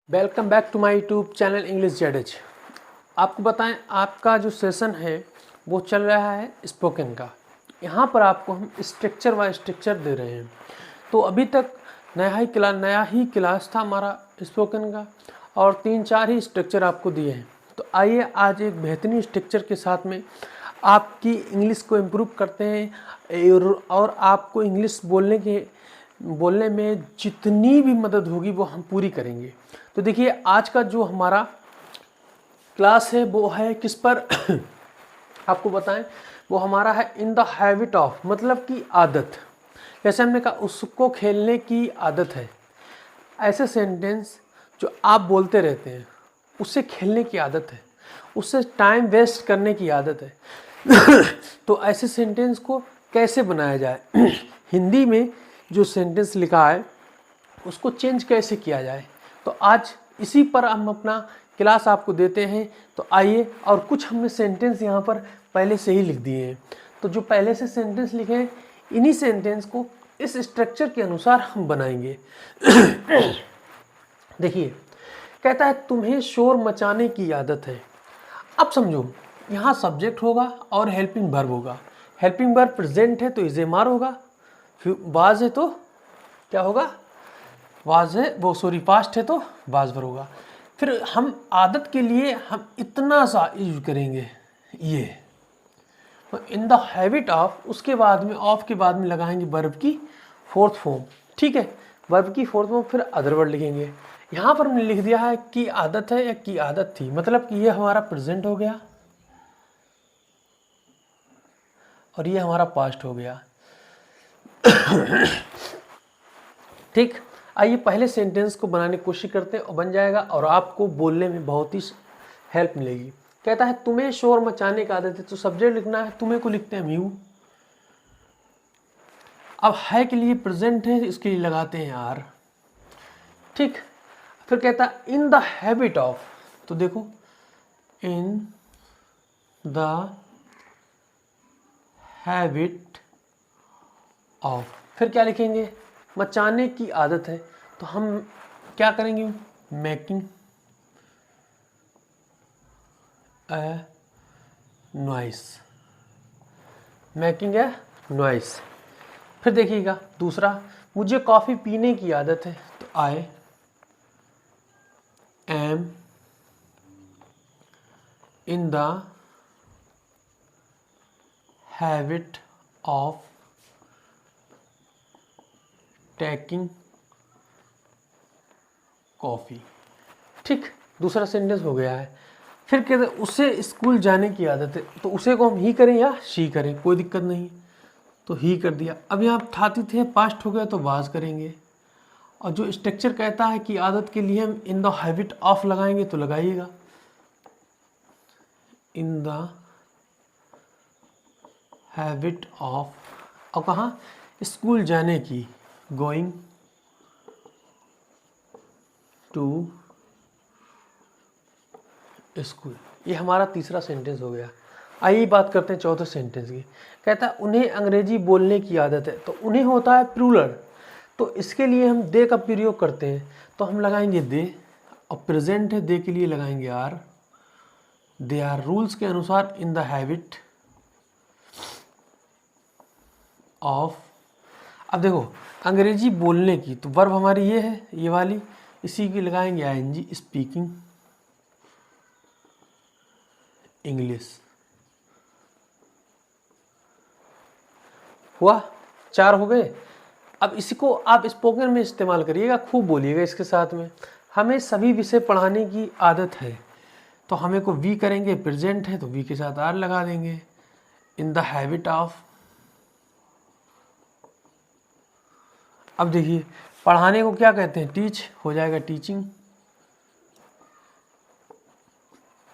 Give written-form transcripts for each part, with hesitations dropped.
Welcome back to my YouTube channel English Z. आपको बताएं, आपका जो सेशन है वो चल रहा है स्पोकन का। यहाँ पर आपको हम स्ट्रक्चर वाइज स्ट्रक्चर दे रहे हैं। तो अभी तक नया ही क्लास था हमारा स्पोकन का और 3-4 ही स्ट्रक्चर आपको दिए हैं। तो आइए आज एक बेहतरीन स्ट्रक्चर के साथ में आपकी इंग्लिश को इम्प्रूव करते हैं और आपको इंग्लिश बोलने में जितनी भी मदद होगी वो हम पूरी करेंगे। तो देखिए, आज का जो हमारा क्लास है वो है किस पर आपको बताएं, वो हमारा है इन द हैबिट ऑफ, मतलब कि आदत। जैसे हमने कहा उसको खेलने की आदत है, ऐसे सेंटेंस जो आप बोलते रहते हैं उससे खेलने की आदत है, उससे टाइम वेस्ट करने की आदत है। तो ऐसे सेंटेंस को कैसे बनाया जाए, हिंदी में जो सेंटेंस लिखा है उसको चेंज कैसे किया जाए, तो आज इसी पर हम अपना क्लास आपको देते हैं। तो आइए, और कुछ हमने सेंटेंस यहाँ पर पहले से ही लिख दिए हैं। तो जो पहले से सेंटेंस लिखे हैं इन्हीं सेंटेंस को इस स्ट्रक्चर के अनुसार हम बनाएंगे। देखिए, कहता है तुम्हें शोर मचाने की आदत है। अब समझो, यहाँ सब्जेक्ट होगा और हेल्पिंग वर्ब होगा। हेल्पिंग वर्ब प्रेजेंट है तो इज एम आर होगा, फिर वाज है तो क्या होगा, वाज है वो सॉरी पास्ट है तो वाज वर्ब होगा। फिर हम आदत के लिए हम इतना सा यूज करेंगे ये, तो इन द हैबिट ऑफ, उसके बाद में ऑफ के बाद में लगाएंगे वर्ब की फोर्थ फॉर्म। ठीक है, वर्ब की फोर्थ फॉर्म, फिर अदर वर्ड लिखेंगे। यहाँ पर हमने लिख दिया है कि आदत है या की आदत थी, मतलब कि ये हमारा प्रेजेंट हो गया और ये हमारा पास्ट हो गया। ठीक, आइए पहले सेंटेंस को बनाने की कोशिश करते हैं और बन जाएगा और आपको बोलने में बहुत ही हेल्प मिलेगी। कहता है तुम्हें शोर मचाने की आदत है, तो सब्जेक्ट लिखना है, तुम्हें को लिखते हैं यू। अब है के लिए प्रेजेंट है, इसके लिए लगाते हैं आर। ठीक, फिर कहता है इन द हैबिट ऑफ, तो देखो इन द हैबिट ऑफ, फिर क्या लिखेंगे, मचाने की आदत है, तो हम क्या करेंगे, making a noise, making a noise. फिर देखिएगा दूसरा, मुझे कॉफ़ी पीने की आदत है, तो I am in the habit of taking coffee. ठीक, दूसरा सेंटेंस हो गया है। फिर कहते हैं उसे स्कूल जाने की आदत है, तो उसे को हम ही करें या शी करें, कोई दिक्कत नहीं, तो ही कर दिया। अब यहाँ थाती थे पास्ट हो गया तो वाज करेंगे। और जो स्ट्रक्चर कहता है कि आदत के लिए हम इन द हैबिट ऑफ लगाएंगे, तो लगाइएगा इन द हैबिट ऑफ, और कहाँ, स्कूल जाने की, गोइंग टू स्कूल। ये हमारा तीसरा सेंटेंस हो गया। आइए बात करते हैं चौथे सेंटेंस की। कहता है उन्हें अंग्रेजी बोलने की आदत है, तो उन्हें होता है प्लूरल, तो इसके लिए हम दे का प्रयोग करते हैं, तो हम लगाएंगे दे, और प्रेजेंट है दे के लिए लगाएंगे आर। दे आर रूल्स के अनुसार इन द हैबिट ऑफ। अब देखो अंग्रेजी बोलने की, तो वर्ब हमारी ये है, ये वाली, इसी की लगाएंगे आईएनजी, स्पीकिंग इंग्लिश। हुआ, 4 हो गए। अब इसी को आप स्पोकन में इस्तेमाल करिएगा, खूब बोलिएगा इसके साथ में। हमें सभी विषय पढ़ाने की आदत है, तो हमें को वी करेंगे, प्रेजेंट है तो वी के साथ आर लगा देंगे, इन द हैबिट ऑफ। अब देखिए, पढ़ाने को क्या कहते हैं, टीच, हो जाएगा टीचिंग।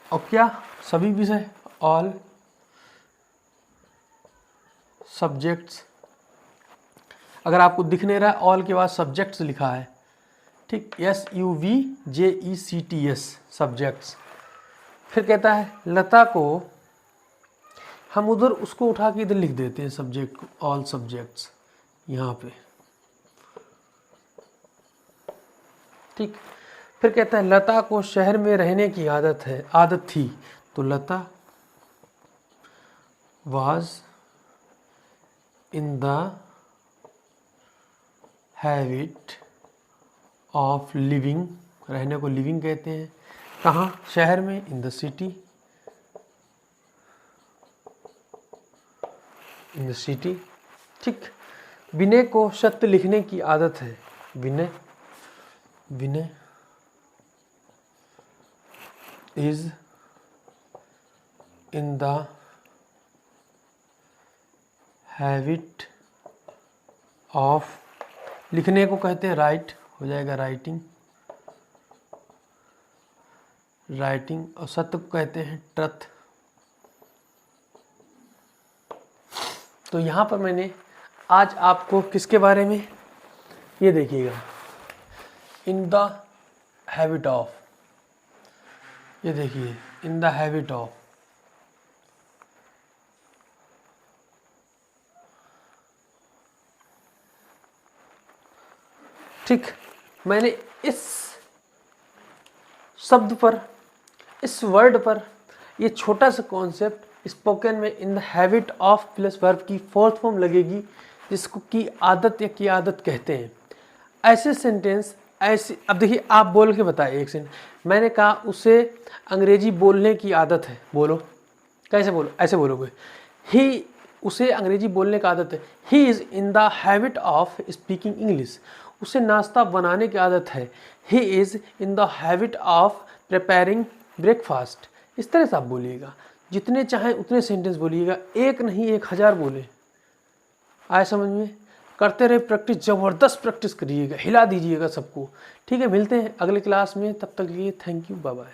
और क्या, सभी विषय, ऑल सब्जेक्ट्स। अगर आपको दिख नहीं रहा है, ऑल के बाद सब्जेक्ट्स लिखा है, ठीक, SUVJECTS सब्जेक्ट्स। फिर कहता है लता को, हम उधर उसको उठा के इधर लिख देते हैं सब्जेक्ट को, ऑल सब्जेक्ट्स यहाँ पे। ठीक, फिर कहता है लता को शहर में रहने की आदत थी, तो लता was in the habit of living, रहने को लिविंग कहते हैं, कहाँ, शहर में, in the city, in the city. ठीक। विनय को सत्य लिखने की आदत है, Vinay is in the habit of, लिखने को कहते हैं राइट, हो जाएगा राइटिंग, और सत्य को कहते हैं ट्रुथ। तो यहाँ पर मैंने आज आपको किसके बारे में, ये देखिएगा, इन द हैबिट ऑफ, ये देखिए, इन द हैबिट ऑफ, ठीक। मैंने इस शब्द पर, इस वर्ड पर, ये छोटा सा कॉन्सेप्ट स्पोकन में in the habit of plus verb की फोर्थ फॉर्म लगेगी, जिसको की आदत या की आदत कहते हैं। ऐसे सेंटेंस, ऐसे, अब देखिए आप बोल के बताइए एक सेंटेंस। मैंने कहा उसे अंग्रेजी बोलने की आदत है, बोलो, कैसे बोलो, ऐसे बोलोगे, ही, उसे अंग्रेजी बोलने की आदत है, he is in the habit of speaking English, उसे नाश्ता बनाने की आदत है, he is in the habit of preparing breakfast. इस तरह से आप बोलिएगा, जितने चाहें उतने सेंटेंस बोलिएगा, एक नहीं 1000 बोले। आए समझ में? करते रहे प्रैक्टिस, ज़बरदस्त प्रैक्टिस करिएगा, हिला दीजिएगा सबको। ठीक है, मिलते हैं अगले क्लास में, तब तक के लिए थैंक यू, बाय बाय।